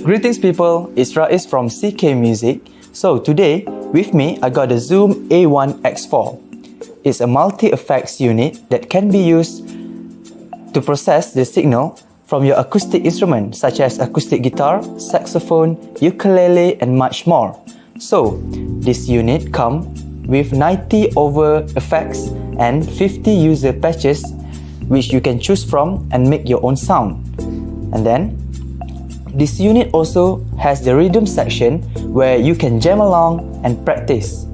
Greetings people, it's Rais from CK Music. So today, with me, I got the Zoom A1X4. It's a multi-effects unit that can be used to process the signal from your acoustic instruments such as acoustic guitar, saxophone, ukulele and much more. So, this unit comes with 90 over effects and 50 user patches which you can choose from and make your own sound. And then, this unit also has the rhythm section where you can jam along and practice.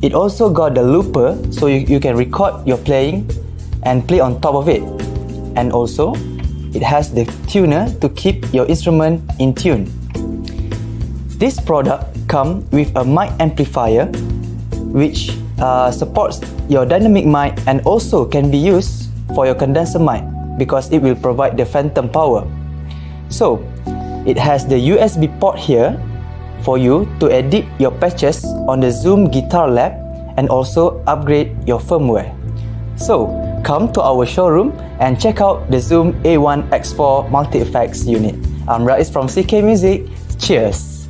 It also got the looper so you can record your playing and play on top of it. And also, it has the tuner to keep your instrument in tune. This product comes with a mic amplifier which supports your dynamic mic and also can be used for your condenser mic because it will provide the phantom power. So, it has the USB port here for you to edit your patches on the Zoom Guitar Lab and also upgrade your firmware. So, come to our showroom and check out the Zoom A1X4 multi-effects unit. I'm Rais from CK Music. Cheers!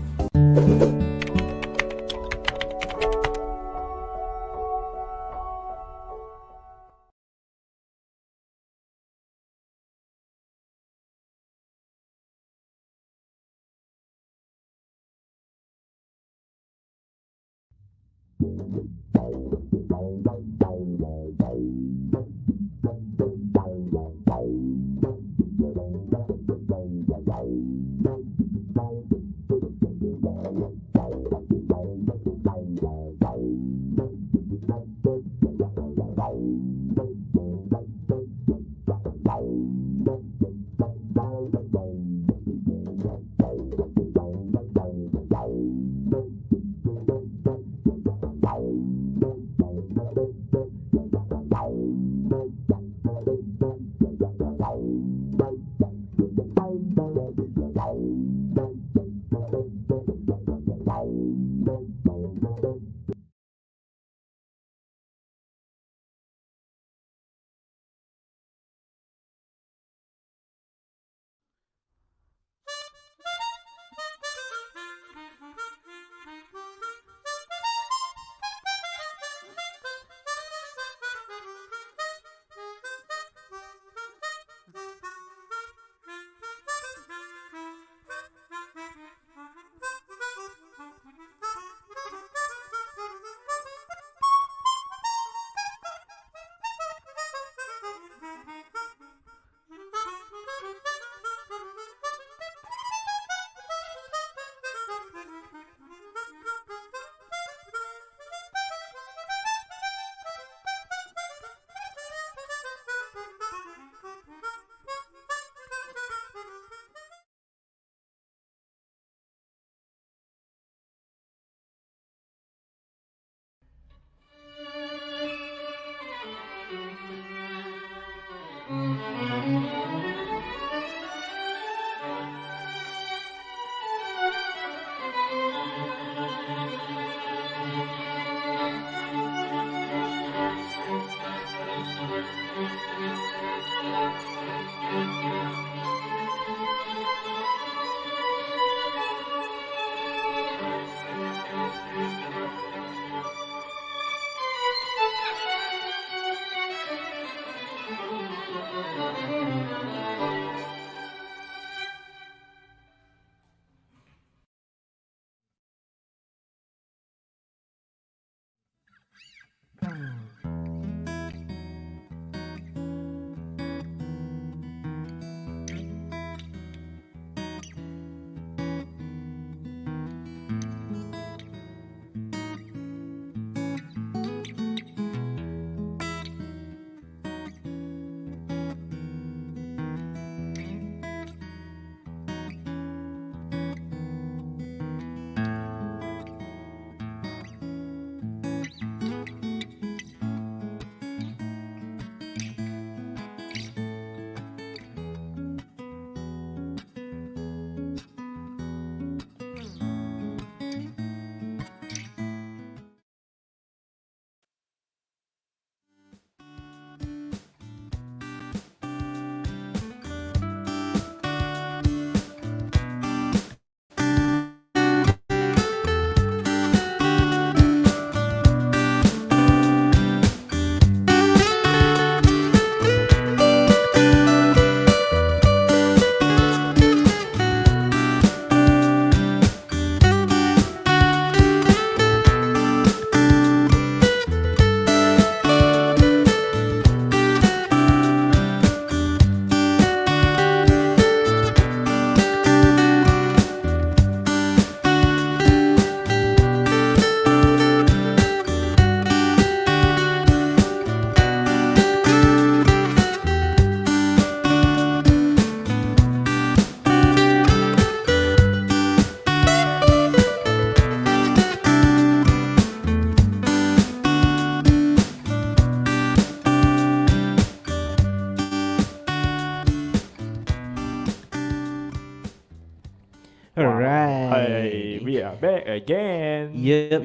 Alright. Hey, we are back again. Yep.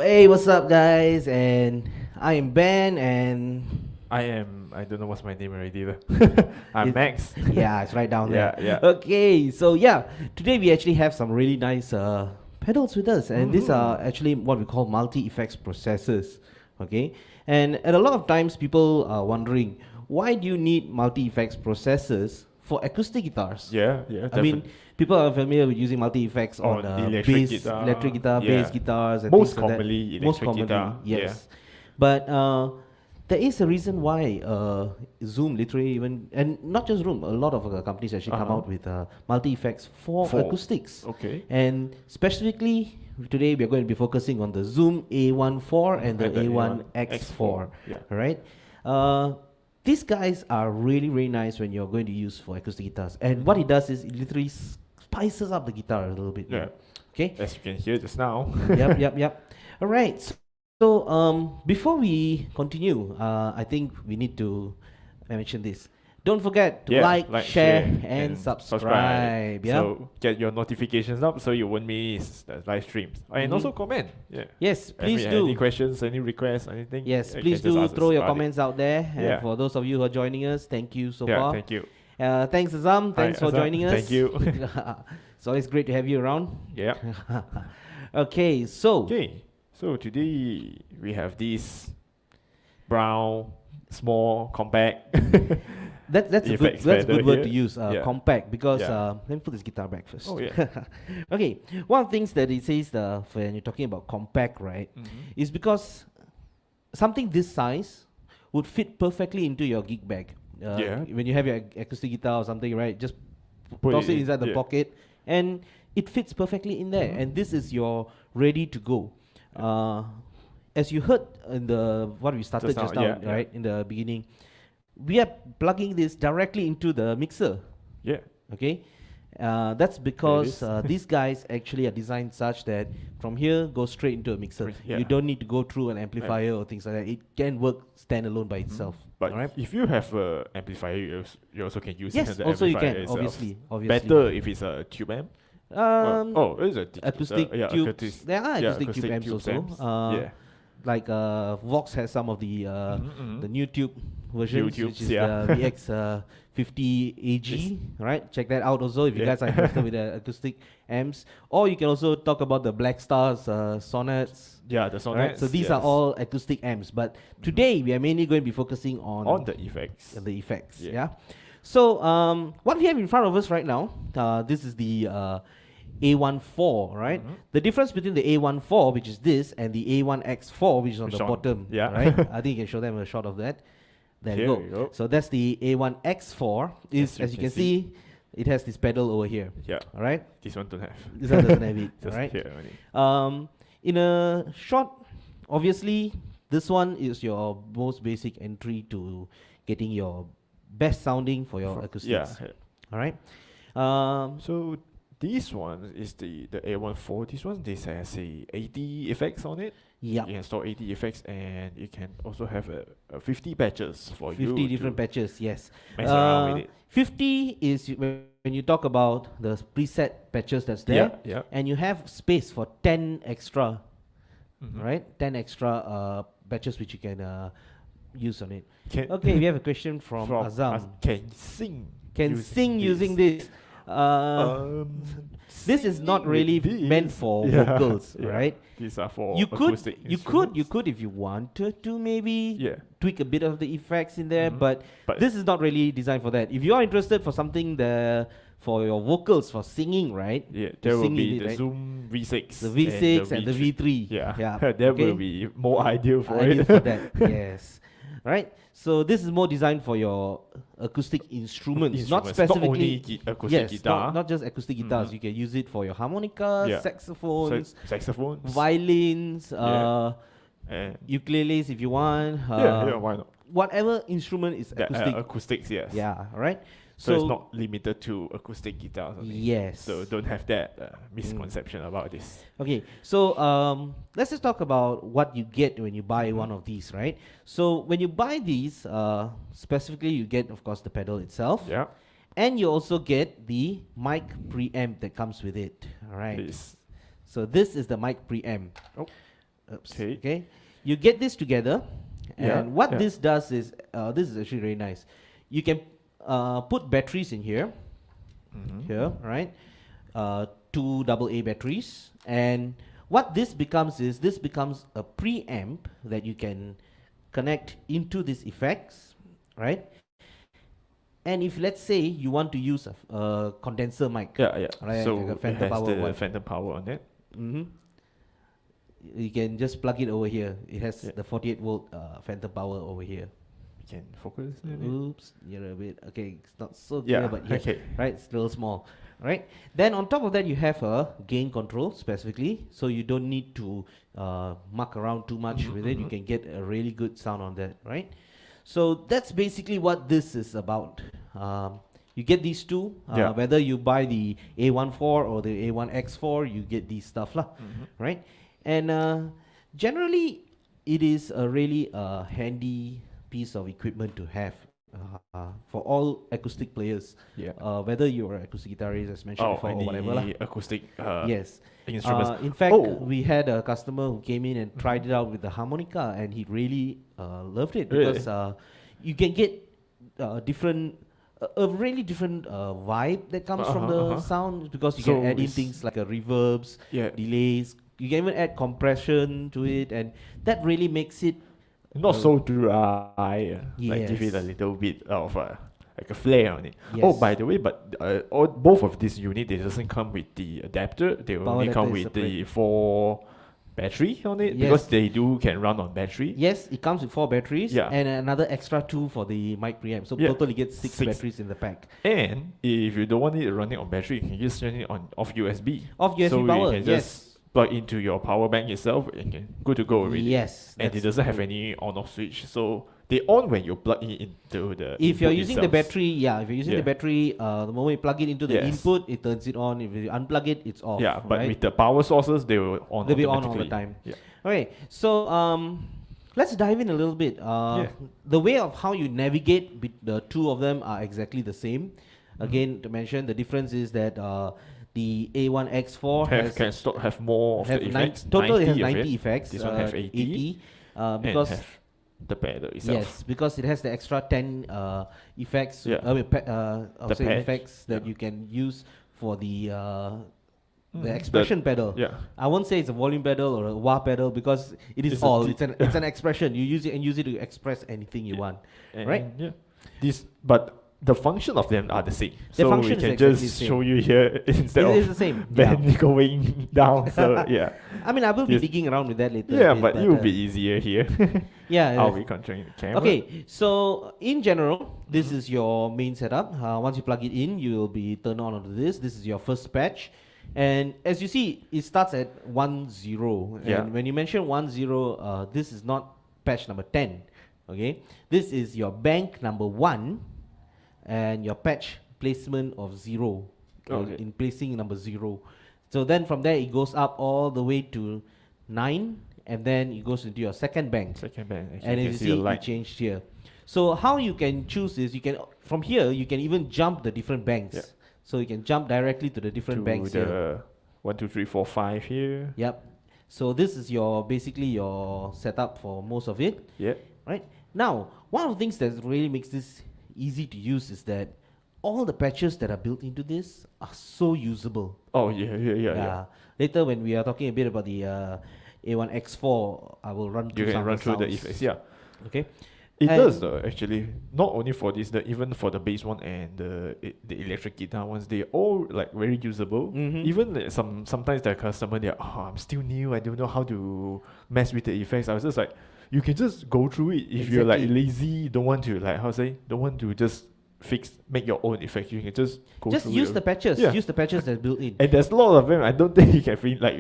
Hey, what's up, guys? And I am Ben, and I don't know what's my name already. I'm Max. yeah, it's right down there. Yeah. Okay, so today we actually have some really nice pedals with us, and these are actually what we call multi-effects processors. Okay, and a lot of times people are wondering, why do you need multi-effects processors for acoustic guitars? Yeah. I mean, people are familiar with using multi-effects on electric guitar, electric guitar, bass guitars, and most things like that. commonly Most electric commonly, guitar. yes. But there is a reason why Zoom literally even, and not just Zoom, a lot of companies actually come out with multi-effects for acoustics. Okay. And specifically, today we are going to be focusing on the Zoom A14 and the A1X4. Yeah. All right. These guys are really, really nice when you're going to use for acoustic guitars. And what it does is it literally spices up the guitar a little bit. Yeah. Okay. As you can hear just now. Yep. All right. So before we continue, I think we need to mention this. Don't forget to like, share, and subscribe. Yeah. So get your notifications up so you won't miss the live streams. And also comment. Yeah. Yes, please do. Any questions, any requests, anything? Yes, you please can just do ask us throw your about it. comments out there. And for those of you who are joining us, thank you so far. Thank you. Thanks, Azam. Thanks for Azam. joining us. Thank you. It's always great to have you around. Yeah. Okay, so Okay. So today we have this brown, small, compact. that's a good word to use, compact, because let me put this guitar back first. Oh yeah. Okay, one of the things that it says when you're talking about compact, right, is because something this size would fit perfectly into your gig bag. When you have your acoustic guitar or something, right, just toss it inside the pocket, and it fits perfectly in there. And this is your ready to go. As you heard in the what we started just now, right, in the beginning, we are plugging this directly into the mixer. Yeah. Okay. That's because these guys actually are designed such that from here goes straight into a mixer. You don't need to go through an amplifier or things like that. It can work standalone by itself. But if you have an amplifier, you also can use it. Yes, also you can, obviously. Better if it's a tube amp. It's a acoustic tubes. There are acoustic tube amps also. Like Vox has some of the new tube versions, which is the VX50 AG. Right, check that out also if you guys are interested with the acoustic amps. Or you can also talk about the Black Stars Sonnets. Yeah, the Sonnets. Right? So these are all acoustic amps. But today we are mainly going to be focusing on the effects. The effects. Yeah. So what we have in front of us right now, this is the A14, right? The difference between the A14, which is this, and the A1X4, which is on the bottom, right? I think you can show them a shot of that. There you go. So that's the A1X4. As you can see, it has this pedal over here. Yeah. All right. This one don't have. This one doesn't have it. Just all right. here only. In a short, obviously, this one is your most basic entry to getting your best sounding for your acoustics. All right. So this one is the A14. This one this has a 80 effects on it. Yeah. You can store 80 effects, and you can also have a 50 patches for 50 different patches. Yes. Mess around with it. 50 is when you talk about the preset patches that's there, and you have space for 10 extra, right? 10 extra patches which you can use on it. Okay, we have a question from Azam. Can sing using this? This is not really meant for vocals, right? These are for acoustic. You could if you wanted to maybe tweak a bit of the effects in there, but this is not really designed for that. If you are interested for something for your vocals, for singing, right? Yeah, there will be the Zoom V6, the V6 and the V3. Yeah, that will be more ideal for that. Yes, right. So this is more designed for your acoustic instruments, not specifically not only acoustic guitar. Not just acoustic guitars. You can use it for your harmonicas, saxophones, violins, ukuleles if you want. Why not? Whatever instrument is acoustic. Acoustics, yes. Yeah, right. So it's not limited to acoustic guitars. Yes. So don't have that misconception about this. Okay, so let's just talk about what you get when you buy one of these, right? So when you buy these, specifically you get, of course, the pedal itself. Yeah. And you also get the mic preamp that comes with it. All right. Yes. So this is the mic preamp. Oh. Oops. Okay. Okay. You get this together, Yeah, and what yeah. this does is, this is actually very nice. You can put batteries in here, here, right? Two AA batteries, and what this becomes is, this becomes a preamp that you can connect into these effects, right? And if let's say you want to use a condenser mic, Yeah. right, So like a it phantom has power the one. phantom power on it. You can just plug it over here. It has the 48 volt phantom power over here. You can focus on it. Oops, you're a bit, okay, it's not so clear, Yeah, but here, okay. right, it's a little small, right? Then on top of that, you have a gain control specifically, so you don't need to muck around too much with it. You can get a really good sound on that, right? So that's basically what this is about. You get these two, whether you buy the A14 or the A1X4, you get these stuff lah, right? And generally, it is a really handy piece of equipment to have for all acoustic players. Whether you're an acoustic guitarist, as mentioned before, or whatever lah. Acoustic Yes. instruments. In fact, we had a customer who came in and tried it out with the harmonica, and he really loved it because you can get a really different vibe that comes from the sound, because you So can add in it's- things like reverbs, delays. You can even add compression to it, and that really makes it Not so dry. Like give it a Yes. little bit of like a flair on it. Yes. Oh, by the way, but both of these units, they doesn't come with the adapter. They Power only come adapter is with the 4 battery on it, Yes. because they can run on battery. Yes, it comes with 4 batteries Yeah. and another extra 2 for the mic preamp. So Yeah. totally get 6 6. batteries in the pack. And if you don't want it running on battery, you can just run it on off USB. Off USB so power, you can yes. just plug into your power bank itself and can good to go already. Yes. And it that's doesn't have true. any on-off switch, so they on when you plug it into the. If you're input using the itself. battery, if you're using the Yeah. battery, the moment you plug it into the Yes. input, it turns it on. If you unplug it, it's off. Yeah, but right? with the power sources, they will on. They'll be on all the automatically. time. Yeah. Okay, so let's dive in a little bit. The way of how you navigate the two of them are exactly the same. Again, to mention, the difference is that the A1X4 have more of the effects. total it has 90 of 90 it. effects. This one have 80. Because and have the pedal itself. yes, because it has the extra 10 effects. Yeah. I mean, I would The say patch, effects that yeah. you can use for the expression pedal. Yeah. I won't say it's a volume pedal or a wah pedal, because it is It's a all. di- It's an expression. You use it and use it to express anything you want. And Right? Yeah. But the function of them are the same. The so function we is can exactly just the same. show you here instead It is of the same. band going down. So yeah. I mean, I will be Yes. digging around with that later. Yeah, a bit, but it will be easier here. yeah. I'll be controlling the camera. Okay, so in general, this is your main setup. Once you plug it in, you will be turned on onto this. This is your first patch. And as you see, it starts at 10. Yeah. And when you mention 10, this is not patch number 10. Okay, this is your bank number 1 and your patch placement of 0. Okay. In placing number 0. So then from there, it goes up all the way to 9, and then it goes into your second bank. Second band. And as you see, it changed here. So how you can choose is, you can from here you can even jump the different banks. Yeah. So you can jump directly to the different banks here. the 1, 2, 3, 4, 5 here. Yep. So this is basically your setup for most of it. Yeah. Right. Now, one of the things that really makes this easy to use is that all the patches that are built into this are so usable. Oh yeah. Later when we are talking a bit about the A1X4, I will run through You can some run of through the sounds. effects. Yeah. Okay. It And- does though, actually. Not only for this, even for the bass one and the electric guitar ones, they all like very usable. Even like, sometimes the customer, they're I'm still new, I don't know how to mess with the effects. I was just like, you can just go through it. If you're like Exactly. lazy, don't want to don't want to just make your own effects, you can just go Just through use it. the patches. Yeah. Use the patches that's built in. And there's a lot of them. I don't think you can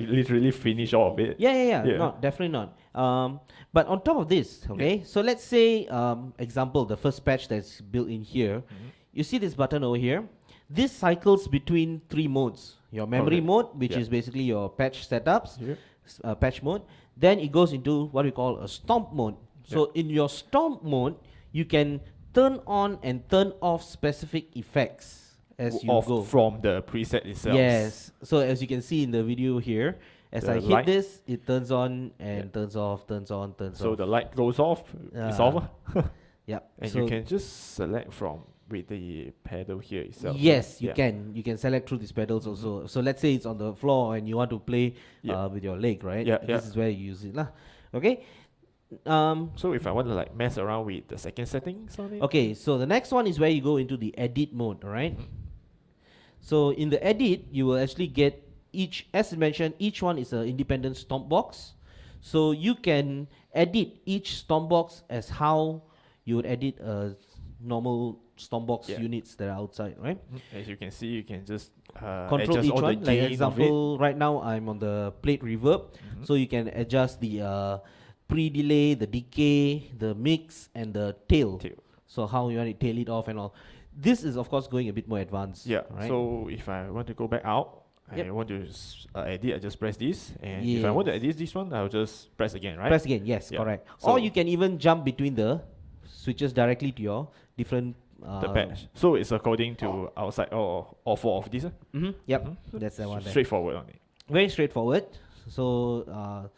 literally finish all of it. Yeah. Yeah. No, definitely not. But on top of this, okay, so let's say, example, the first patch that's built in here, you see this button over here. This cycles between 3 modes. Your memory Okay. mode, which Yeah. is basically your patch setups, Yeah. patch mode. Then it goes into what we call a stomp mode. So in your stomp mode, you can turn on and turn off specific effects. as you off go. from the preset itself. Yes. So as you can see in the video here, as The I hit light. this, it turns on and turns off, turns on, turns So off. the light goes off, it's over. Yep. And so you can just select from with the pedal here itself. yes, you Yeah. can. You can select through these pedals also. So let's say it's on the floor and you want to play Yeah. with your leg, right? Yeah, This is where you use it, lah. Okay. So if I want to like mess around with the second settings on it. Okay. So the next one is where you go into the edit mode, right? So in the edit, you will actually get each, as I mentioned, each one is an independent stomp box. So you can edit each stomp box as how you would edit a normal stomp box units that are outside, right? As you can see, you can just Control adjust each all one. the Like gain example, right now I'm on the plate reverb, so you can adjust the pre-delay, the decay, the mix, and the tail. So how you want to tail it off and all. This is of course going a bit more advanced. Yeah. Right? So if I want to go back out, I want to edit, I just press this, and if I want to edit this one, I'll just press again, right? Press again, yes, correct. So or you can even jump between the switches directly to your different the patch. So it's according to outside or four of these. Yep, that's the one there. Straightforward on it. Very straightforward. So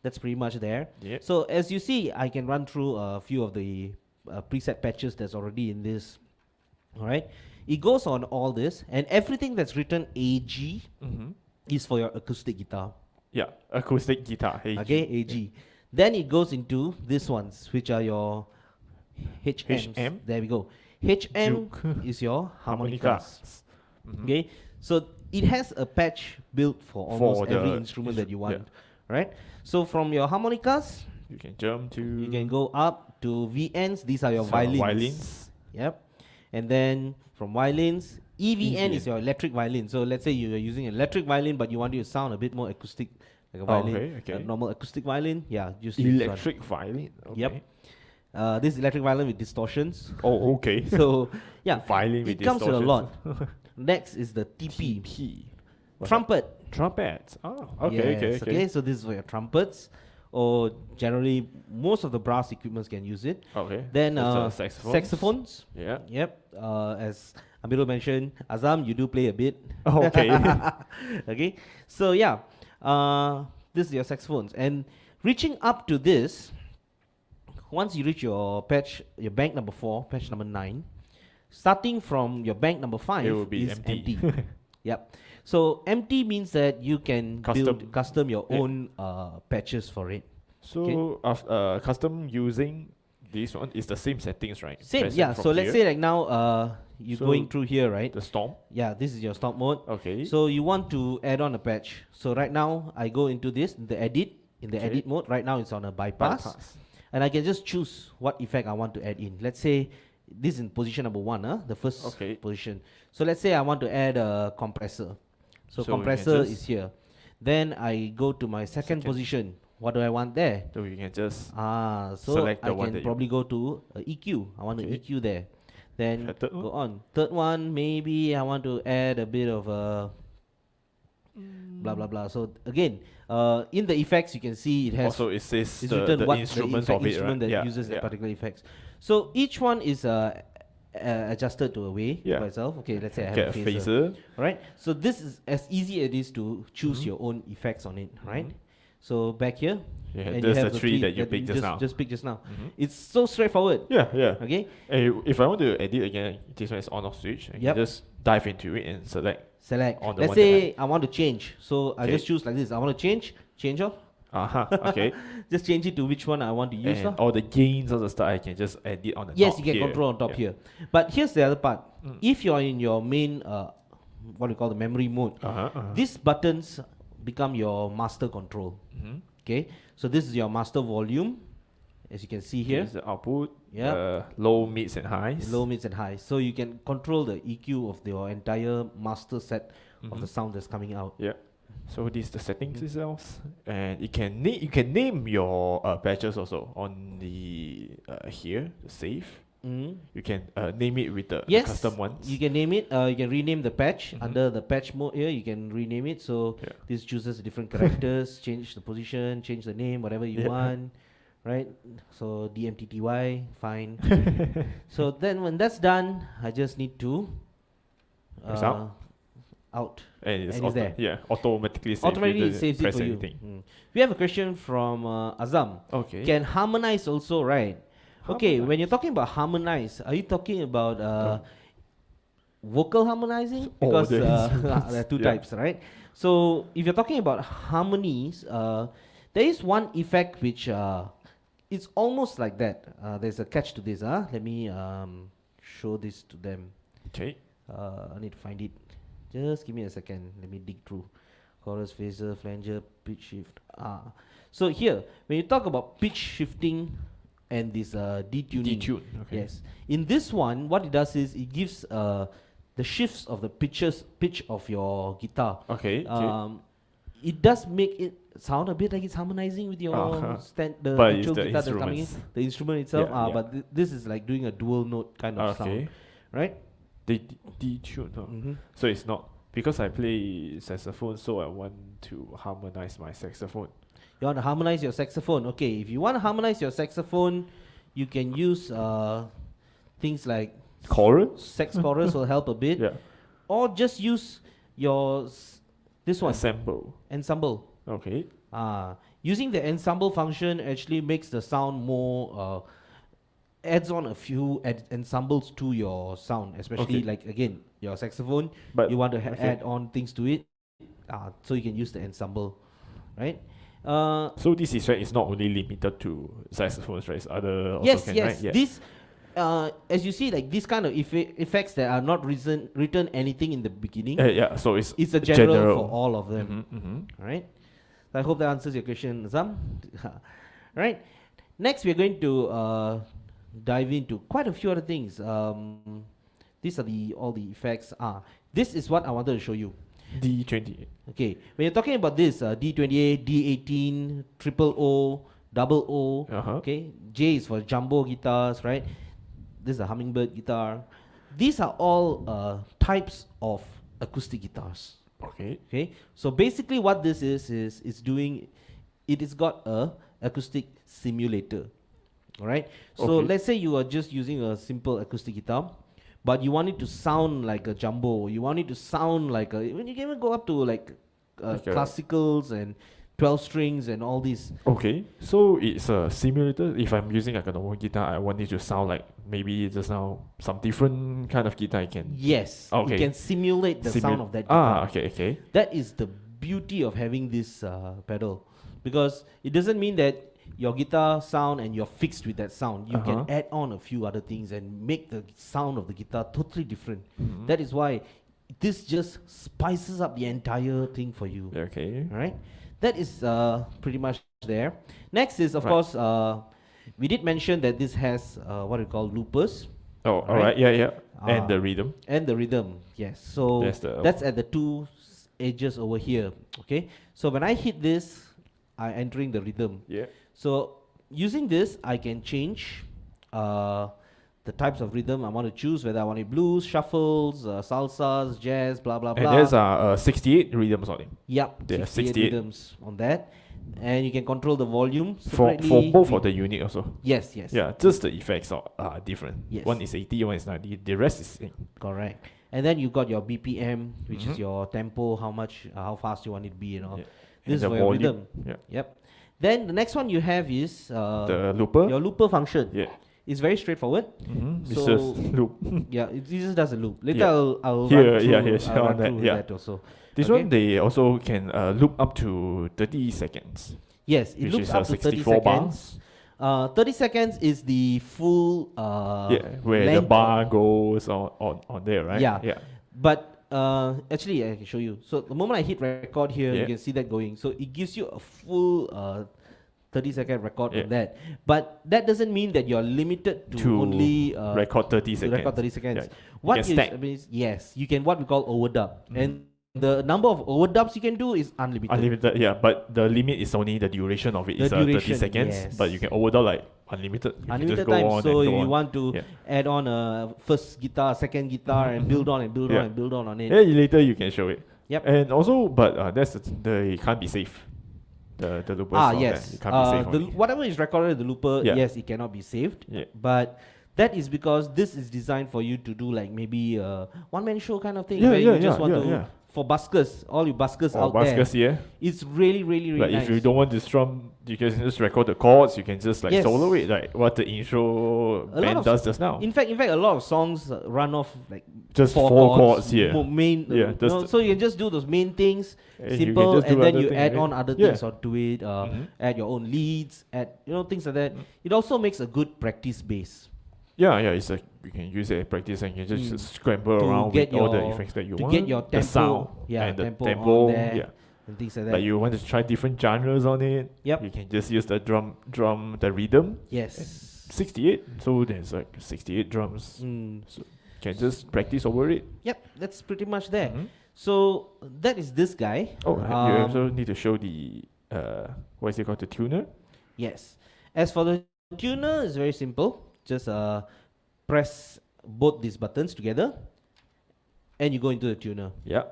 that's pretty much there. Yep. So as you see, I can run through a few of the preset patches that's already in this. All right, it goes on all this, and everything that's written AG is for your acoustic guitar. Yeah, acoustic guitar. AG. Okay, AG. Then it goes into these ones, which are your HMs. HM. There we go. HM is your harmonicas. Okay, so it has a patch built for almost every instrument that you want, right? So from your harmonicas, you can jump to. you can go up to VNs. These are your violins. Yep. And then from violins, EVN is your electric violin. So let's say you are using an electric violin, but you want it to sound a bit more acoustic, like a violin, a normal acoustic violin. Yeah, just electric violin. Okay. Yep. This electric violin with distortions. Oh, okay. So yeah, violin with it comes with a lot. distortions. Next is the TP What's trumpet. Trumpet. Oh, okay, Yes, okay. So this is for your trumpets, or generally most of the brass equipments can use it. Okay. Then saxophones. Yeah. Yep. As Amirul mentioned, Azam, you do play a bit. Okay. Okay. So yeah, this is your saxophones, and reaching up to this, once you reach your patch, your bank number 4, patch number 9, starting from your bank number 5, it will be is empty. Yep. So empty means that you can build custom your own patches for it. So custom using this one is the same settings, right? Same, Pressing yeah. from So let's here. say like now you're going through here, right? The stomp. Yeah, this is your stomp mode. Okay. So you want to add on a patch. So right now I go into this, the edit, in the edit mode. Right now it's on a bypass. And I can just choose what effect I want to add in. Let's say this is in position number 1, the first position. So let's say I want to add a compressor. So compressor is here. Then I go to my second position. What do I want there? So you can just so select the I one can that probably go to EQ. I want to EQ there. Then third go on. Third one, maybe I want to add a bit of a blah blah blah. So again, in the effects you can see it has also it says it's the written what instruments the of it, instrument right? that uses the particular effects. So each one is adjusted to a way by itself. Okay, let's say I have a phaser. Right. So this is as easy as it is to choose your own effects on it. Right. So back here, and you there's have the tree that you picked just now. Just picked just now. It's so straightforward. Yeah. Okay. If I want to edit again, this one is on off switch. I can just dive into it and select. On the let's say I want to change. So I just choose like this. I want to change off. Okay. Just change it to which one I want to use. And all the gains of the start, I can just edit on the top. Yes, you can control on top here. But here's the other part. If you're in your main, what we call the memory mode, these buttons become your master control. Okay, so this is your master volume, as you can see here. Here's the output. Yeah. Low, mids, and highs. Low, mids, and highs. So you can control the EQ of your entire master set of the sound that's coming out. Yeah. So this is the settings itself, and you can name your patches also on the here the save. You can name it with the custom ones. You can name it. You can rename the patch under the patch mode here. You can rename it. So this chooses different characters, change the position, change the name, whatever you want, right? So DMTTY, fine. So then when that's done, I just need to It's out. Out. And it's, there. Yeah, automatically saves Automatically saves it press for anything. you. We have a question from Azam. Okay. Can harmonize also, right? Okay, when you're talking about harmonize, are you talking about vocal harmonizing? Because there are two types, right? So if you're talking about harmonies, there is one effect which it's almost like that. There's a catch to this. Let me show this to them. Okay. I need to find it. Just give me a second. Let me dig through. Chorus, phaser, flanger, pitch shift. So here, when you talk about pitch shifting and this detuning. Detune. Okay. Yes. In this one, what it does is it gives the shifts of the pitch of your guitar. Okay. It does make it sound a bit like it's harmonizing with your the but actual the guitar that's coming in. instruments. The instrument itself. Yeah, But this is like doing a dual note kind of sound, right? They detune. So it's not because I play saxophone, so I want to harmonize my saxophone. You want to harmonize your saxophone. Okay, if you want to harmonize your saxophone, you can use things like Chorus? sax chorus will help a bit. Yeah. Or just use your this one ensemble. Okay. Using the ensemble function actually makes the sound more adds on a few ensembles to your sound, especially like again your saxophone. But you want to add on things to it, so you can use the ensemble, right? So this effect is not only limited to saxophones, right? It's other also yes, can, yes. right? Yeah. This, as you see, like this kind of effects that are not written anything in the beginning. Yeah. So it's a general for all of them. Right. So I hope that answers your question, Zam. Right. Next, we're going to dive into quite a few other things. These are all the effects. This is what I wanted to show you. D28. Okay, when you're talking about this, D28, D18, triple O, double O, okay, J is for jumbo guitars, right? This is a hummingbird guitar. These are all types of acoustic guitars. Okay, so basically what this is it's doing, it has got a acoustic simulator. All right, so let's say you are just using a simple acoustic guitar, but you want it to sound like a jumbo. You want it to sound like when you can even go up to like classicals and 12 strings and all these. Okay, so it's a simulator. If I'm using like a normal guitar, I want it to sound like maybe just now some different kind of guitar I can. Yes, you can simulate the sound of that guitar. Okay. That is the beauty of having this pedal, because it doesn't mean that your guitar sound and you're fixed with that sound. You can add on a few other things and make the sound of the guitar totally different. That is why this just spices up the entire thing for you. Okay. Right? That is pretty much there. Next is, of course, we did mention that this has what we call loopers. Oh, alright. Yeah. And the rhythm. And the rhythm, yes. So that's at the two edges over here. Okay. So when I hit this, I'm entering the rhythm. Yeah. So using this, I can change the types of rhythm I want to choose, whether I want it blues, shuffles, salsas, jazz, blah, blah, blah. And there's 68 rhythms on it. Yep, there 68 rhythms on that. And you can control the volume for both of the unit also. Yes. Yeah, just the effects are different. Yes. One is 80, one is 90. The rest is same. Correct. And then you got your BPM, which is your tempo, how fast you want it to be and all. Yeah. This and is for your rhythm. Yeah. Yep. Then the next one you have is the looper. Your looper function. Yeah. It's very straightforward. It's So just loop. yeah, it just does a loop. Later I'll here, run through, I'll run through that also. This one they also can loop up to 30 seconds. Yes, it loops up to 30 seconds. 30 seconds is the full where the bar goes on there, right? Yeah. But actually I can show you. So the moment I hit record here, you can see that going. So it gives you a full 30-second record on that. But that doesn't mean that you're limited to only record 30 seconds. Record 30 seconds. Yeah. What is, yes, you can what we call overdub. And the number of overdubs you can do is unlimited. Unlimited, yeah, but the limit is only the duration of it. It's 30 seconds, but you can overdub like unlimited. Unlimited time. So if you want to add on a first guitar, second guitar, and build on and build on and build on it. Yeah, later you can show it. Yep. And also, but it can't be saved. The loopers. Yes. It can't be saved. Whatever is recorded in the looper, yes, it cannot be saved. Yeah. But That is because this is designed for you to do like maybe a one-man show kind of thing, Yeah, where yeah, you just yeah, want yeah, to, yeah. for buskers, all you buskers Or out there. buskers, yeah. It's really, really, really Like nice. if you don't want to strum, you can just record the chords. You can just like Yes. solo it, like what the intro A lot band of does just now. In fact, a lot of songs run off like Just four four chords, yeah. Main, Yeah, you that's know, the- so you can just do those main things, And you can simple, just do and then other you thing, add right? on other Yeah. things onto it. Mhm. Add your own leads, add things like that. It also makes a good practice base Yeah, yeah, it's like you can use it at practice and you can just scramble to around get with all the your- effects that you to want. get your the tempo, sound, yeah, and the tempo tempo, on there. yeah. and things like that. Like you want to try different genres on it. Yep. You can just use the the rhythm. Yes. 68, so there's like 68 drums. So can just practice over it. Yep, that's pretty much there. Mhm. So that is this guy. Oh, you also need to show the what is it called, the tuner? Yes. As for the tuner, it's very simple. Just press both these buttons together, and you go into the tuner. Yeah.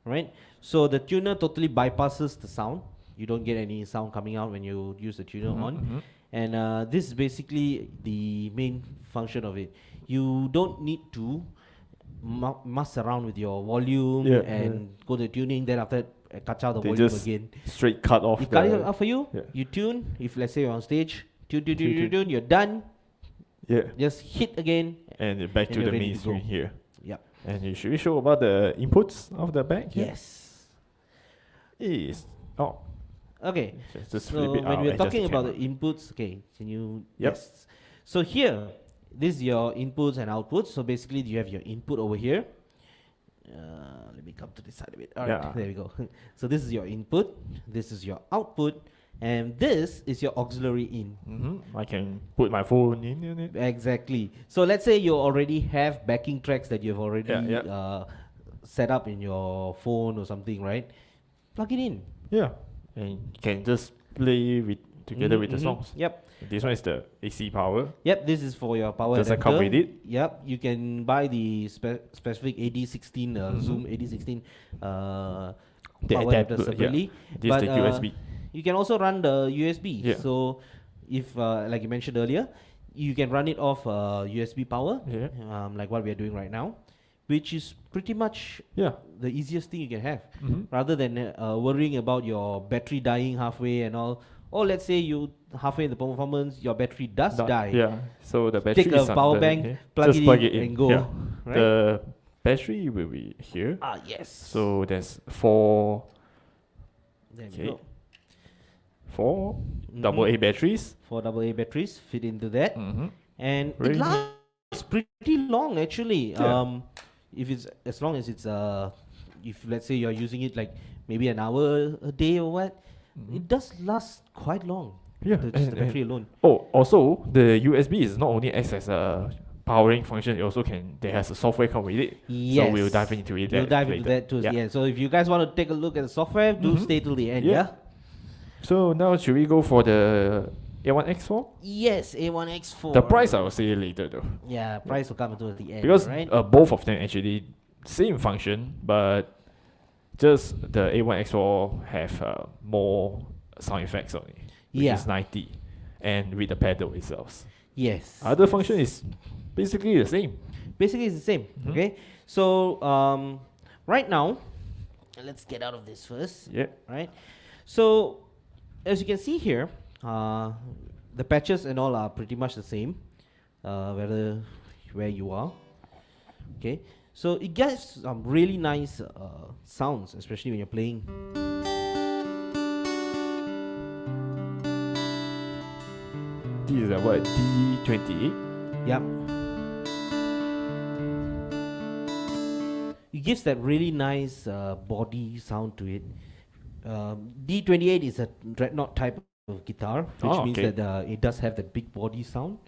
Right. So the tuner totally bypasses the sound. You don't get any sound coming out when you use the tuner on. And this is basically the main function of it. You don't need to mess around with your volume and go to tuning. Then after that, cut out the They volume just again. straight cut off. You cut it off for you. Yeah. You tune. If let's say you're on stage, tune, you're done. Yeah. Just hit again. And back and to you're the ready main to screen go. here. Yep. And you should show about the inputs of the back here. Yes. Is Okay. just So flip it when out, we're adjust talking about the camera. inputs, okay, can you? Yep. Yes. So here, this is your inputs and outputs. So basically, you have your input over here. Let me come to this side of it. All right, Yeah. there we go. So this is your input. This is your output, and this is your auxiliary in. I can put my phone in it. Exactly. So let's say you already have backing tracks that you've already set up in your phone or something, right? Plug it in. Yeah. And you can just play with together with the songs. Yep. This one is the AC power. Yep, this is for your power Does that adapter. come with it? Yep, you can buy the specific AD16 Zoom AD16 power adapter separately. This is the USB. You can also run the USB. Yeah. So if like you mentioned earlier, you can run it off USB power, like what we are doing right now, which is pretty much the easiest thing you can have, rather than worrying about your battery dying halfway and all. Or let's say you halfway in the performance, your battery does die. Yeah. So the battery Take is a power under bank, here. plug Just it plug in, it in and go. Yeah. Right? The battery will be here. Yes. So there's four There we go. AA batteries. 4 AA batteries fit into that, and Really it lasts pretty long actually. Yeah. If it's as long as it's if let's say you're using it like maybe an hour a day or what, it does last quite long. Yeah. Just the battery alone. Oh, also the USB is not only acts as a powering function, it also can. There has a software come with it. Yes. So we'll dive into it. We'll dive into later. that towards Yeah. the end. So if you guys want to take a look at the software, do stay till the end. Yeah. So now should we go for the A1X4? Yes, A1X4. The price I will say later though. Yeah, price will come towards the end. Because right? both of them actually same function, but just the A1X4 have more sound effects on it, which is 90, and with the pedal itself. Yes. Other function is basically the same. Basically, it's the same. Okay. So right now, let's get out of this first. Yeah. Right. So as you can see here, the patches and all are pretty much the same, where you are. Okay. So it gets some really nice sounds, especially when you're playing. This is a what, D28? Yep. It gives that really nice body sound to it. D28 is a dreadnought type of guitar, which means that it does have that big body sound,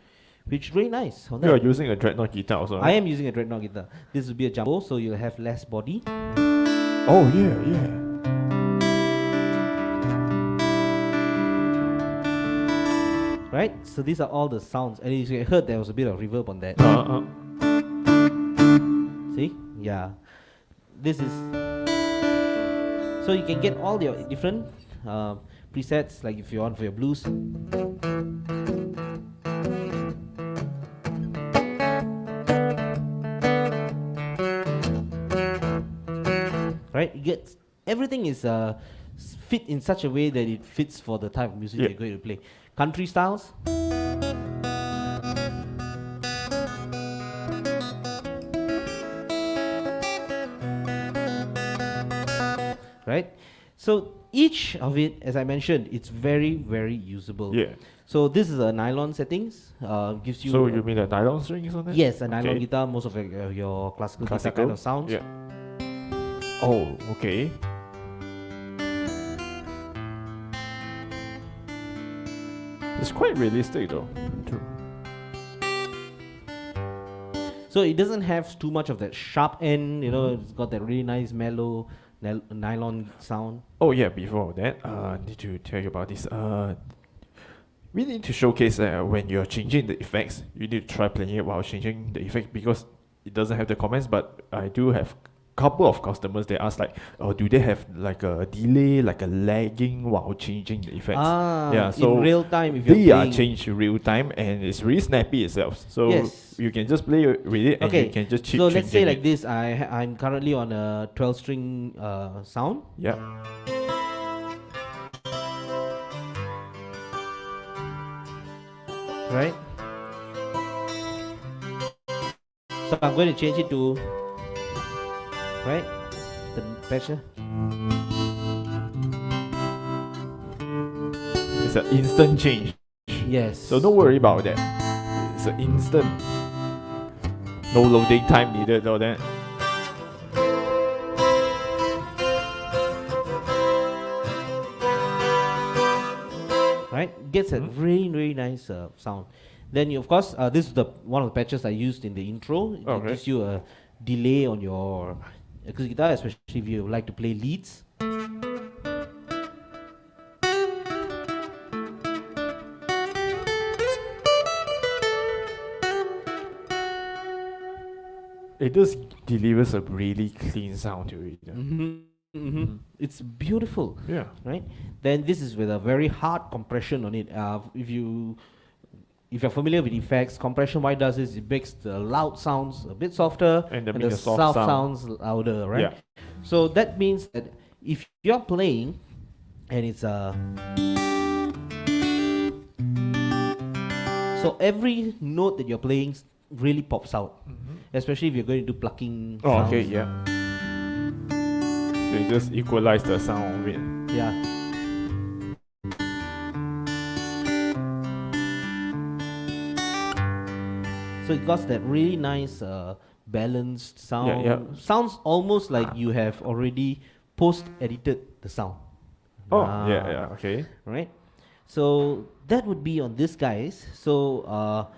which is really nice. On You are that. using a dreadnought guitar also, I right? am using a dreadnought guitar. This will be a jumbo, so you'll have less body. Oh yeah. Right? So these are all the sounds. And as you heard, there was a bit of reverb on that. See? Yeah. This is... So you can get all your different presets, like if you want for your blues. right? Everything is fit in such a way that it fits for the type of music you're going to play. Country styles. Right? So each of it, as I mentioned, it's very, very usable. Yeah. So this is a nylon settings. Gives you. So you mean the nylon strings on it? Yes, a nylon guitar. Most of your classical guitar kind of sounds. Yeah. Oh, okay. It's quite realistic though. True. So it doesn't have too much of that sharp end. You know, it's got that really nice mellow nylon sound. Oh yeah, before that, I need to tell you about this. We need to showcase when you're changing the effects, you need to try playing it while changing the effect because it doesn't have the comments, but I do have couple of customers they ask like, oh, do they have like a delay, like a lagging while changing the effects? Yeah, so in real time if you're they are playing. changed real time and it's really snappy itself. So you can just play with it and you can just keep so changing let's say it. like this, I'm currently on a 12-string sound. Yeah. Right? So I'm going to change it to, right, the pressure. It's an instant change. Yes. So don't worry about that. It's an instant. No loading time needed or that. Right? Gets a really, really nice sound. Then you, of course, this is one of the patches I used in the intro. It gives you a delay on your acoustic guitar, especially if you like to play leads. It just delivers a really clean sound to it. It's beautiful. Yeah. Right? Then this is with a very hard compression on it. If you're familiar with effects, compression, what it does is it makes the loud sounds a bit softer and the soft sounds louder, right? Yeah. So that means that if you're playing and it's so every note that you're playing really pops out, especially if you're going to do plucking sounds. Okay, yeah. So you just equalize the sound of it. Yeah. So it got that really nice balanced sound. Sounds almost like you have already post-edited the sound. Okay. Right? So that would be on this, guys. So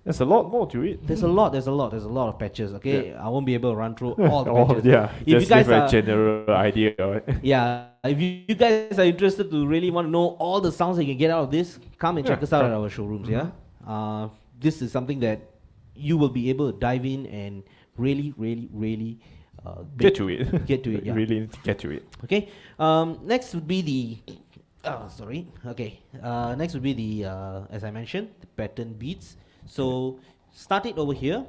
there's a lot more to it. There's a lot of patches. Okay, I won't be able to run through all the patches. If just you guys give a general idea. Right? Yeah, if you guys are interested to really want to know all the sounds that you can get out of this, come and check us out at our showrooms. This is something that you will be able to dive in and really get to it. Yeah. Really get to it. Okay. Next would be the next would be the as I mentioned, the pattern beats. So start it over here.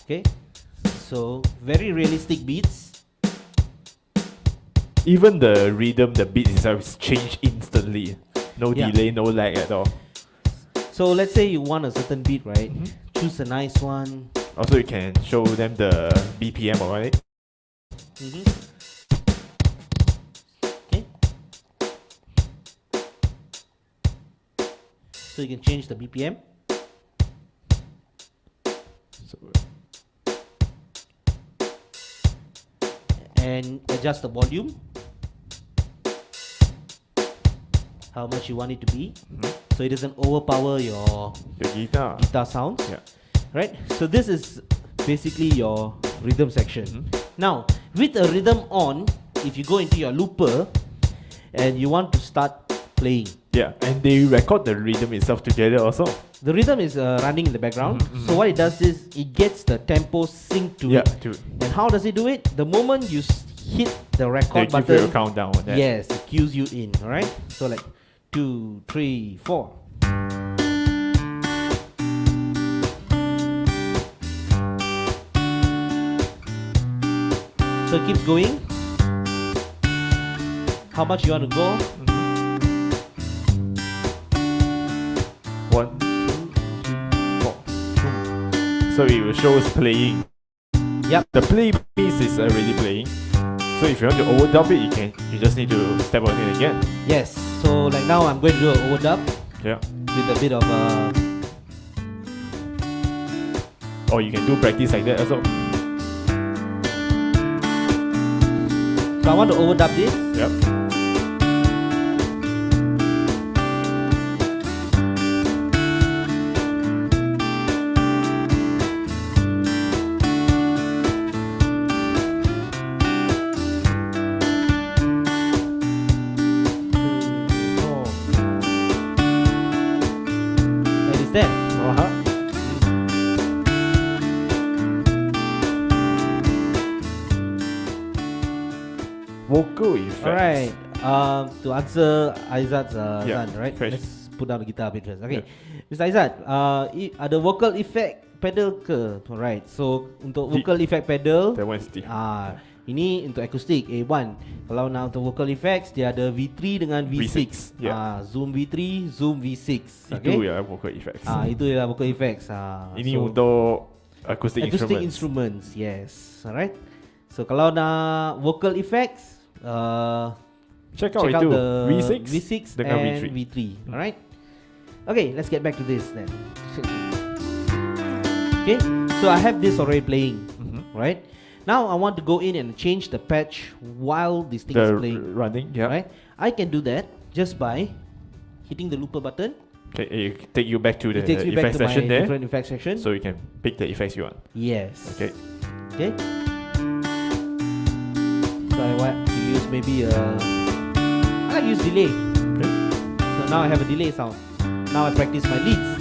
Okay. So very realistic beats. Even the rhythm, the beat itself is changed instantly. No delay, no lag at all. So let's say you want a certain beat, right? Choose a nice one. Also, you can show them the BPM, alright? Okay. So you can change the BPM. And adjust the volume. How much you want it to be. So it doesn't overpower the guitar sounds. Yeah. Right? So this is basically your rhythm section. Now, with a rhythm on, if you go into your looper and you want to start playing. Yeah, and they record the rhythm itself together also. The rhythm is running in the background. So what it does is it gets the tempo synced to it. And how does it do it? The moment you hit the record button, give you a countdown on that. Yes, it cues you in. Alright? So like 2, 3, 4. So it keeps going. How much you want to go? 1, 2, 3, 4. So it will show us playing. Yep. The play piece is already playing. So if you want to overdub it, you just need to step on it again. Yes. So like now I'm going to do an overdub. Yeah. With a bit of or you can do practice like that also. So I want to overdub this. Yep. There. Vocal effects. Alright. To answer Aizat's Yeah, son, right? fresh. Let's put down the guitar a bit first. Okay. Mr. Aizat, ada vocal effect pedal ke? Alright. So untuk vocal effect pedal, That one is the ini untuk acoustic A1. Kalau nak untuk vocal effects, dia ada V3 dengan V6. Yeah. Zoom V3, Zoom V6. Itu ya vocal effects. Itu ialah vocal effects. Ini untuk acoustic instruments. Yes. Alright. So kalau nak vocal effects, check out the V6 dengan and V3. V3. Alright. Okay, let's get back to this then. Okay, so I have this already playing, right? Now I want to go in and change the patch while this thing is playing. Running, yeah. Right? I can do that just by hitting the looper button. Okay, it take you back to the It takes me back effect to my section there. different effect section. So you can pick the effects you want. Yes. Okay. Okay. So I want to use maybe I like use delay. Okay. So now I have a delay sound. Now I practice my leads.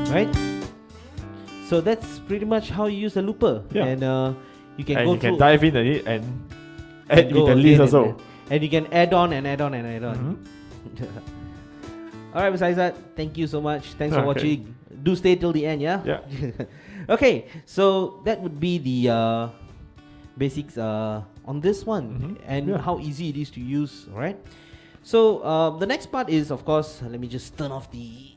Right? So that's pretty much how you use a looper. Yeah. And you can And go you through can dive in it and add go in the again list and also. and you can add on and add on and add on. Alright, besides that, thank you so much. Thanks for Okay. watching. Do stay till the end, yeah? Yeah. Okay, so that would be the basics on this one and Yeah. how easy it is to use, right? So the next part is, of course, let me just turn off the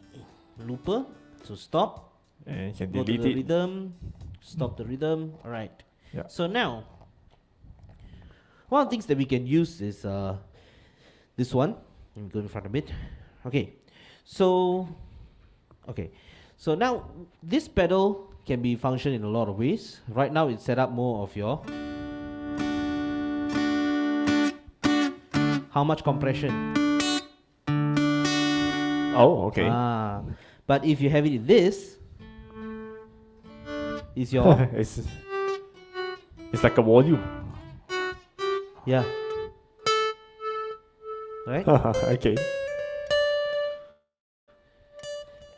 looper. So stop, And you can go to delete the it. rhythm, stop the rhythm. Alright. Yeah. So now, one of the things that we can use is this one. Let me go in front a bit. Okay. So now this pedal can be functioned in a lot of ways. Right now it's set up more of your how much compression. Oh, okay. But if you have it in this, is your it's like a volume. yeah. Right? Okay.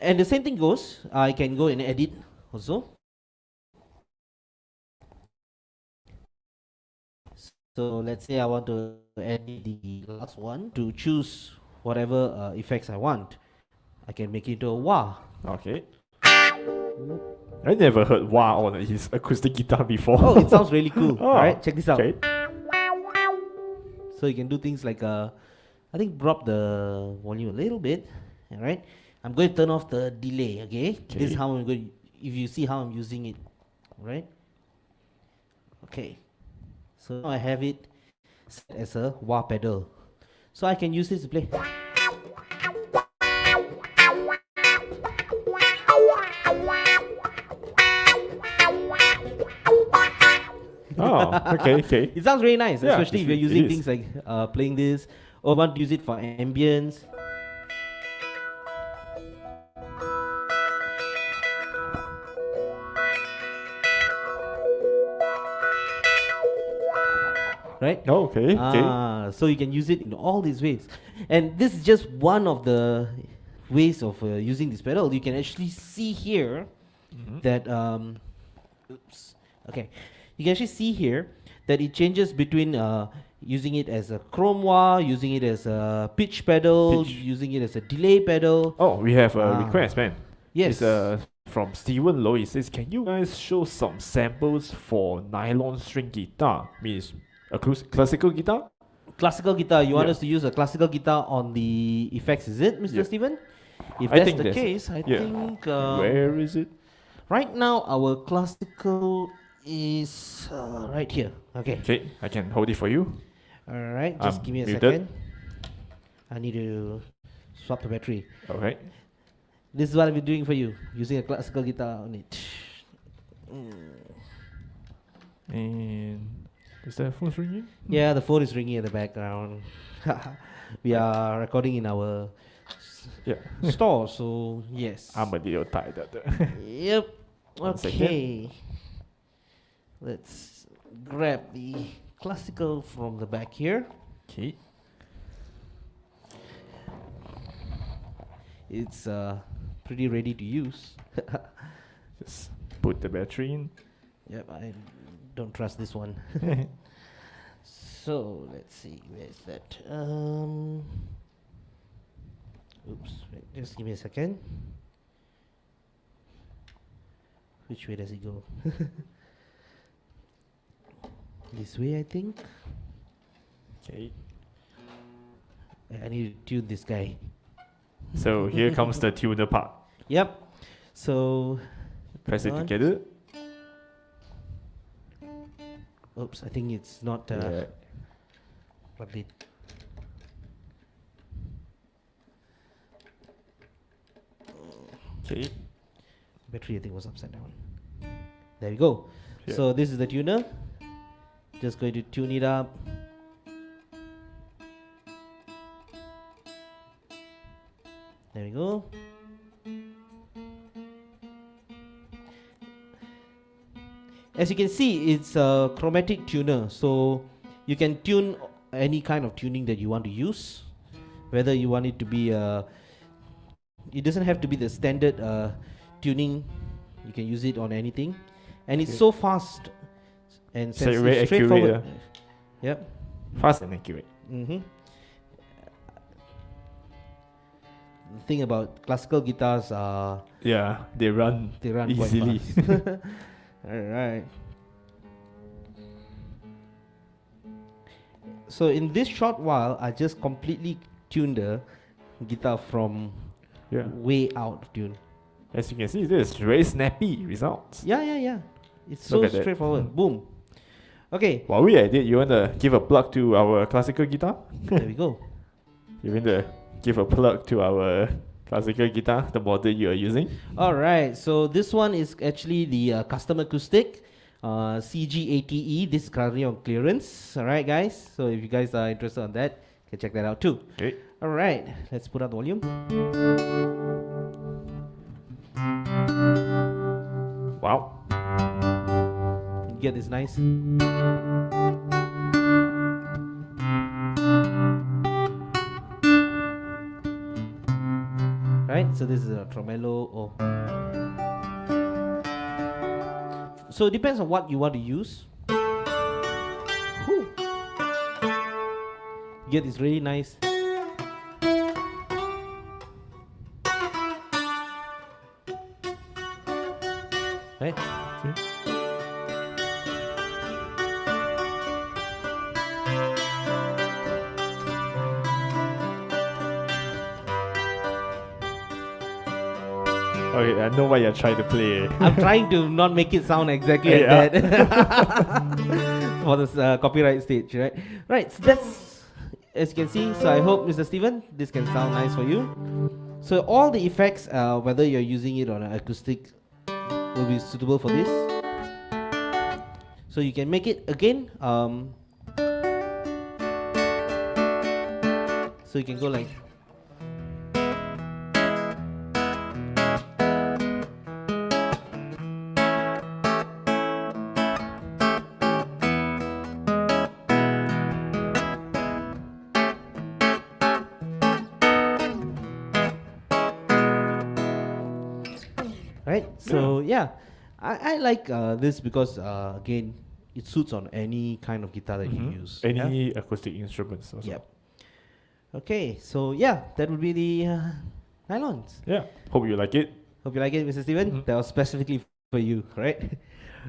And the same thing goes, I can go and edit also. So let's say I want to edit the last one to choose whatever effects I want. I can make it into a wah. Okay. I never heard wah on his acoustic guitar before. Oh, it sounds really cool. Oh, Alright, check this out. Okay. So you can do things like, I think drop the volume a little bit. Alright. I'm going to turn off the delay, okay? This is how I'm going, if you see how I'm using it. Alright. Okay. So now I have it set as a wah pedal. So I can use this to play. Oh, okay. It sounds really nice, Yeah, especially if you're it using is. things like playing this, or want to use it for ambience. right? Oh, okay. So you can use it in all these ways. And this is just one of the ways of using this pedal. You can actually see here that, oops, okay. You can actually see here that it changes between using it as a chrome wah, using it as a pitch pedal, using it as a delay pedal. Oh, we have a request, man. Yes. It's from Steven Low. He says, can you guys show some samples for nylon string guitar? Means a classical guitar? Classical guitar. You want us to use a classical guitar on the effects, is it, Mr. Steven? If that's the case, I think... where is it? Right now, our classical is right here. Okay. Okay, I can hold it for you. Alright, just give me a muted. second. I need to swap the battery. Okay. This is what I've been doing for you, using a classical guitar on it. And is that phone ringing? Yeah, the phone is ringing in the background. We are recording in our store, so yes. I'm a little tired. Yep. One Okay. Let's grab the classical from the back here. Okay. It's pretty ready to use. Just put the battery in. Yep, I don't trust this one. So let's see, where's that? Oops, wait, just give me a second. Which way does it go? This way, I think. Okay. I need to tune this guy. So here comes the tuner part. Yep. So Press it on. together. Oops, I think it's not plugged in. Okay. Battery, I think, was upside down. There we go. Yeah. So this is the tuner. Just going to tune it up. There we go. As you can see, it's a chromatic tuner, so you can tune any kind of tuning that you want to use. Whether you want it to be it doesn't have to be the standard tuning. You can use it on anything, and it's so fast and So very straightforward. accurate. Yep. Fast and accurate. The thing about classical guitars are Yeah, they run easily. quite fast. All right. So in this short while, I just completely tuned the guitar from way out of tune. As you can see, this is very snappy results. Yeah. It's Look so at that. straightforward. Boom. Okay, While we are at it, you want to give a plug to our classical guitar? there we go. You want to give a plug to our classical guitar, the model you are using? All right, so this one is actually the custom acoustic CG80E. This is currently on clearance. All right, guys. So if you guys are interested on that, you can check that out too. Okay. All right, let's put up the volume. Wow. You get this nice. Right, so this is a tremolo. So it depends on what you want to use. Whew. You get this really nice. Right? Okay, I know what you're trying to play. I'm trying to not make it sound exactly like that for this copyright stage, right? Right, so that's, as you can see, so I hope, Mr. Steven, this can sound nice for you. So all the effects, whether you're using it on an acoustic, will be suitable for this. So you can make it again, so you can go like, right? So yeah, I like this because again, it suits on any kind of guitar that you use. Any acoustic instruments also. Yep. Okay, so yeah, that would be the nylons. Yeah. Hope you like it. Hope you like it, Mr. Steven. That was specifically for you, right?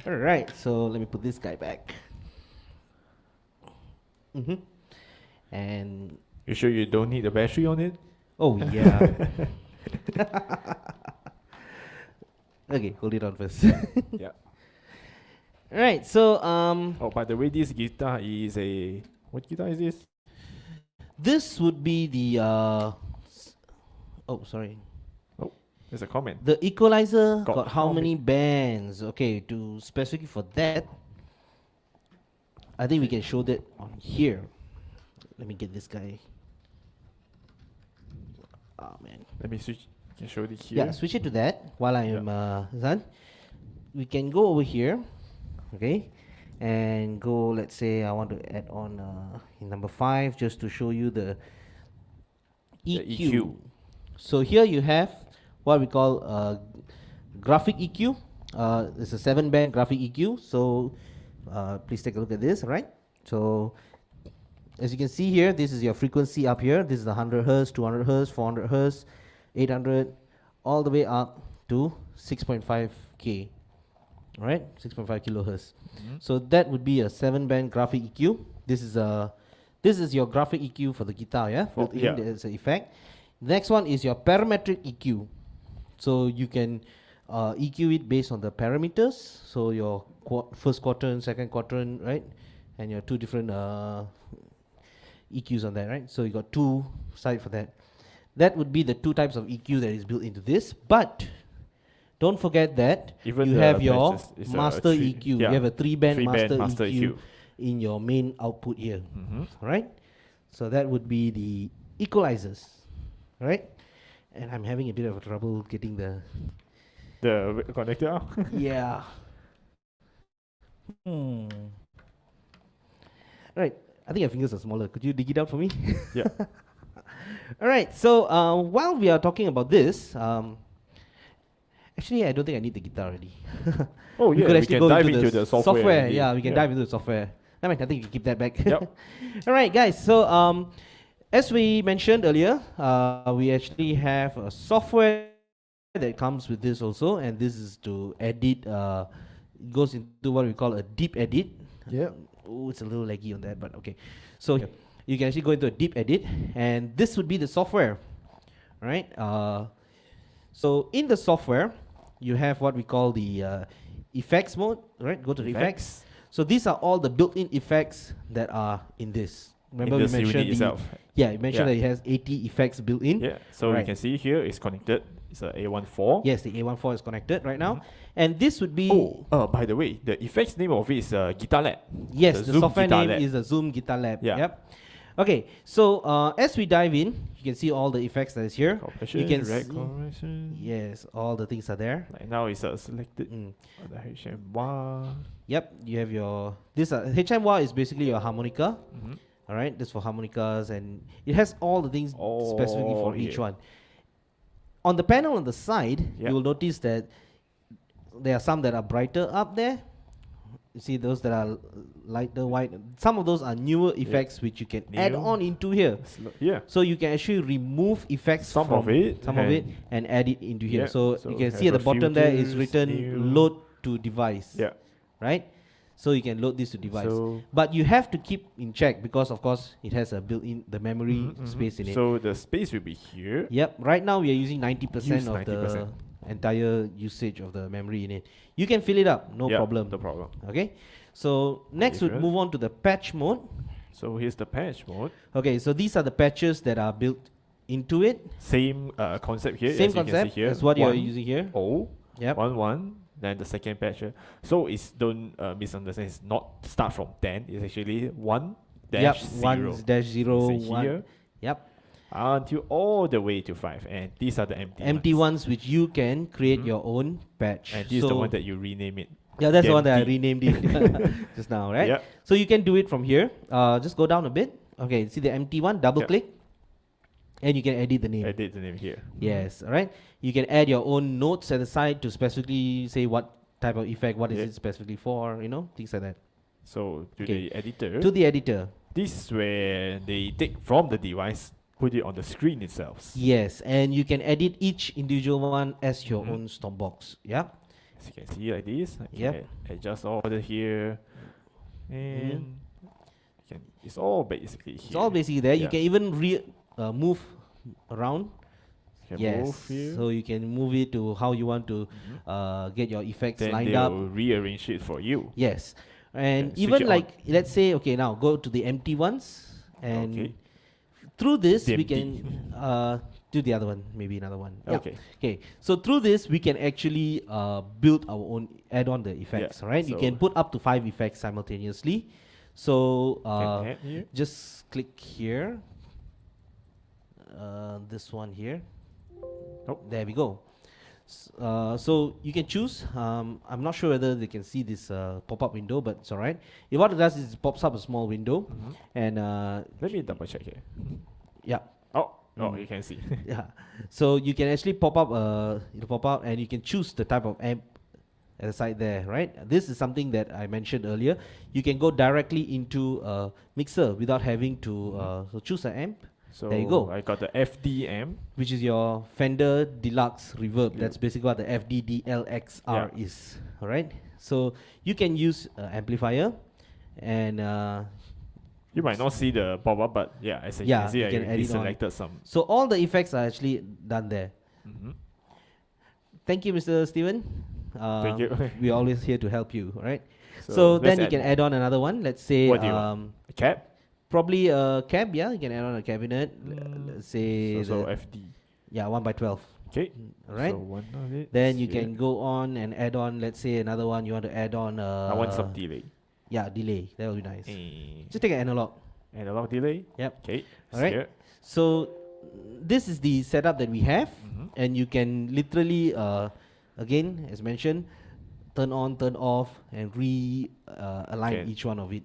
All right, so let me put this guy back. And You sure you don't need a battery on it? oh yeah. Okay, hold it on first. Yeah. All right, so Oh, by the way, this guitar is a what guitar is this? this would be the oh sorry. Oh, there's a comment. The equalizer got how how many bands? Okay, to specifically for that, I think we can show that on here. Let me get this guy. Oh man. Let me switch. Can show it here. Yeah, switch it to that while I am done. We can go over here, okay, and go. Let's say I want to add on in number 5 just to show you the EQ. EQ. So here you have what we call graphic EQ. It's a 7-band graphic EQ. So please take a look at this, right? So as you can see here, this is your frequency up here. This is the 100 Hz, 200 Hz, 400 Hz, 800, all the way up to 6.5K, right? 6.5 kilohertz. So that would be a 7-band graphic EQ. This is your graphic EQ for the guitar, yeah? Built in, there's an effect. Next one is your parametric EQ. So you can EQ it based on the parameters. So your first quadrant, second quadrant, right? And your 2 different EQs on that, right? So you got 2 sides for that. That would be the 2 types of EQ that is built into this. But don't forget that Even you the have your patches is a master three- EQ. yeah, You have a 3-band three-band master, master EQ, EQ. in your main output here, right? So that would be the equalizers, right? And I'm having a bit of trouble getting the The connector out. yeah. Right. I think your fingers are smaller. Could you dig it out for me? Yeah. All right. So while we are talking about this, actually, I don't think I need the guitar already. Oh We yeah, could we actually can go dive into into the software. already. Yeah, we can dive into the software. I mean, I think you can keep that back. Yep. All right, guys. So as we mentioned earlier, we actually have a software that comes with this also, and this is to edit. It goes into what we call a deep edit. Yeah. Oh, it's a little laggy on that, but okay. So you can actually go into a deep edit, and this would be the software, right? So in the software, you have what we call the effects mode, right? Go to the effects. So these are all the built-in effects that are in this. Remember we mentioned itself. Yeah, you mentioned that it has 80 effects built in. Yeah. So you can see here it's connected. It's a A14. Yes, the A14 is connected right now, and this would be. Oh, by the way, the effects name of it is Guitar Lab. Yes, the Zoom software Guitar name Lab. is the Zoom Guitar Lab. Yeah. Yep. Okay, so as we dive in, you can see all the effects that is here. Compression, You can red see- compression. Yes, all the things are there. Like now it's selected. The HM1. Yep, you have your HM1 is basically your harmonica. All right, this for harmonicas, and it has all the things specifically for each one. On the panel on the side, you will notice that there are some that are brighter up there. You see those that are lighter white. Some of those are newer effects which you can add New. on into here. Yeah. So you can actually remove effects Some from of it and add it into here. Yeah, So so you can have see at the a bottom there is filters, written new. load to device. Yeah. Right? So you can load this to device. So But you have to keep in check because of course it has a built-in the memory space in it. So the space will be here. Yep. Right now we are using 90% Use of 90%. the entire usage of the memory in it. You can fill it up, no Yeah, problem. No problem. Okay. So next we'll move on to the patch mode. So here's the patch mode. Okay, so these are the patches that are built into it. Same concept here. Same as you can see concept here. as what you're One using here. O. Yep. 1 then the second patch. So it's don't misunderstand. It's not start from 10. It's actually 1 dash 0. 1 dash 0 See 1. here Yep. until all the way to 5, and these are the Empty ones which you can create your own patch. And this is the one that you rename it. Yeah, that's the one that I empty. renamed it just now, right? Yep. So you can do it from here. Just go down a bit. Okay, see the empty one, double Yep. click. And you can edit the name. Edit the name here. Yes, alright. You can add your own notes at the side to specifically say what type of effect, what is it specifically for, you know, things like that. So to the editor. To the editor. This is where they take from the device, put it on the screen itself. Yes, and you can edit each individual one as your own stompbox. Yeah. As you can see like this, I can adjust order here, and it's all basically here. It's all basically there. You can even move around. Move here. So you can move it to how you want to get your effects then lined up. They'll rearrange it for you. Yes, and Switch even it like let's say, okay, now go to the empty ones, and through this we can do the other one, maybe another one. Okay. Okay. So through this we can actually build our own, add on the effects. Right. You can put up to 5 effects simultaneously. So just click here. This one here. There we go. So you can choose. I'm not sure whether they can see this pop-up window, but it's alright. What it does is it pops up a small window, and let me double check here. Yeah. Oh, you can see. Yeah. So you can actually pop up. It'll pop out, and you can choose the type of amp at the side there. Right. This is something that I mentioned earlier. You can go directly into a mixer without having to so choose an amp. So there you go. I got the FD amp, which is your Fender Deluxe Reverb. That's basically what the FDDLXR is. All right. So you can use amplifier, and you might not see the pop-up, but as you can see, I selected some. So all the effects are actually done there. Thank you, Mr. Steven. Thank you. We're always here to help you. All right. So then you can add on another one. Let's say what do you want? A cab. Probably a cab, you can add on a cabinet. Let's say so FD. 1x12. Okay. Alright. So one of it. Then you can go on and add on, let's say another one you want to add on I want some delay. Yeah, delay. That will be nice. Just take an analog. Analog delay? Yep. Okay. Alright. So this is the setup that we have, and you can literally again, as mentioned, turn on, turn off, and align each one of it.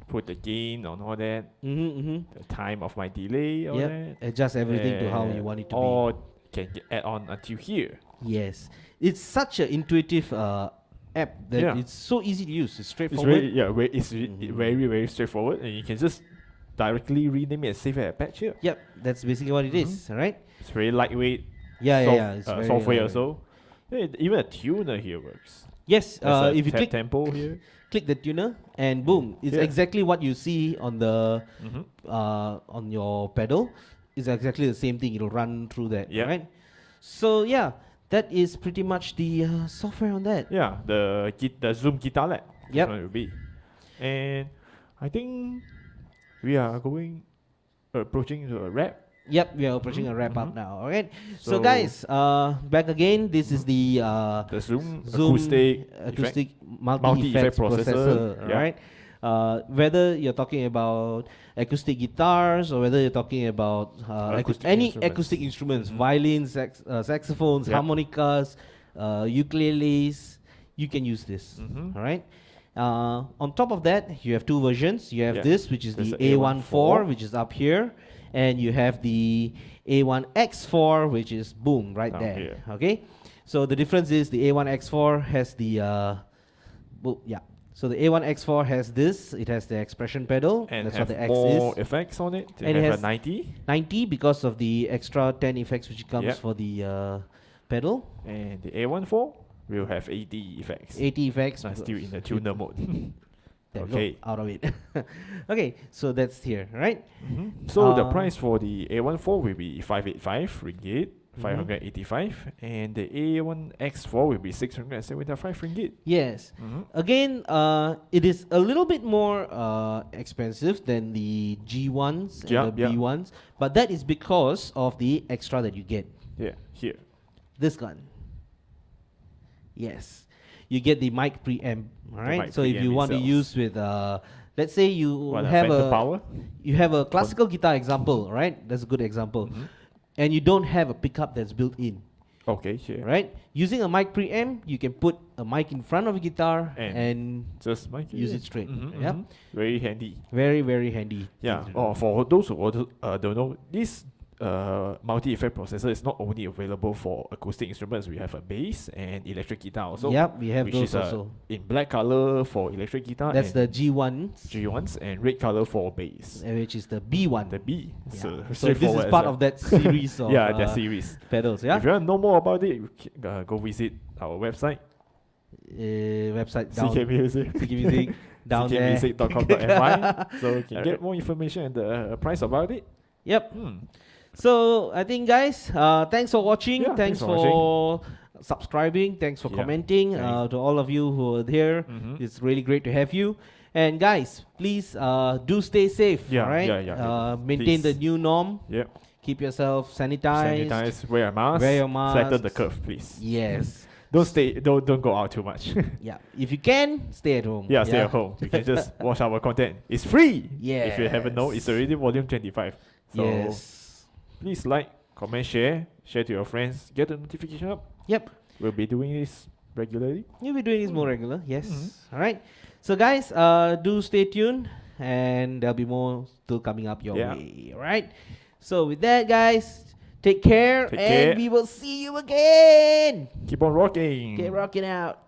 Put the gain on all that, the time of my delay, all that. Adjust everything to how you want it to or can add on until here. Yes, it's such an intuitive app that it's so easy to use. It's straightforward. It's very, very straightforward, and you can just directly rename it and save it as a patch here. Yep, that's basically what it is. All right. It's very lightweight. It's very software also. Even a tuner here works. Yes, if you click tempo here, click the tuner, and boom, it's exactly what you see on the on your pedal. It's exactly the same thing. It'll run through that. Right. So that is pretty much the software on that. Yeah, the Zoom Guitar Lab. Yep. It will be, and I think we are approaching to a wrap. Yep, we are approaching a wrap up now. All right. So guys, back again. This is the Zoom acoustic multi-effect processor. All right. Whether you're talking about acoustic guitars or whether you're talking about acoustic instruments, violins, saxophones, harmonicas, ukuleles, you can use this. All right. On top of that, you have 2 versions. You have this, which is the A14, which is up here. And you have the A1X4, which is boom right there. Here. Okay, so the difference is the A1X4 has the So the A1X4 has this. It has the expression pedal. And that's what the X more is. effects on it. And it has a 90. 90 because of the extra 10 effects which comes for the pedal. And the A14 will have 80 effects. 80 effects. I'm still in the tuner mode. Okay, out of it. Okay, so that's here, right? So the price for the A14 will be 585 ringgit, 585, and the A1X4 will be 675 ringgit. Yes. Again, it is a little bit more expensive than the G1s and the B1s, but that is because of the extra that you get. Yeah, here. This gun. Yes. You get the mic preamp, alright? So if you want to use with, let's say you have a classical guitar example, right? That's a good example. And you don't have a pickup that's built in. Okay, sure. Right? Using a mic preamp, you can put a mic in front of a guitar and just use it straight. Very handy. Very, very handy. Yeah. For those who don't know, this multi-effect processor is not only available for acoustic instruments. We have a bass and electric guitar also. Yep, we have which those is also. in black color for electric guitar. That's and the G1s, G1s and red color for bass. which is the B1. The B. Yeah. So, So this straightforward is as part well. of that series of Yeah, that series. pedals. Yeah, If you want to know more about it, you go visit our website. website down. CK Music. CK Music down there. ckmusic.com.my. So you can get more information and the price about it. Yep. So I think, guys, thanks for watching. Yeah, thanks for subscribing. Thanks for Yeah, commenting. thanks. To all of you who are here, it's really great to have you. And guys, please do stay safe. Yeah, all right? yeah. Maintain the Please. new norm. Yep. Keep yourself sanitized. Sanitize, wear a mask. Wear your mask. Flatten the curve, please. Yes. Don't go out too much. Yeah. If you can, stay at home. Yeah, stay at home. You can just watch our content. It's free. Yes. If you haven't know, it's already volume 25. So Yes. please like, comment, share to your friends. Get the notification up. Yep. We'll be doing this regularly. You'll be doing this more regular. Yes. All right. So guys, do stay tuned, and there'll be more still coming up your way. All right. So with that, guys, take care, Take and care. we will see you again. Keep on rocking. Get rocking out.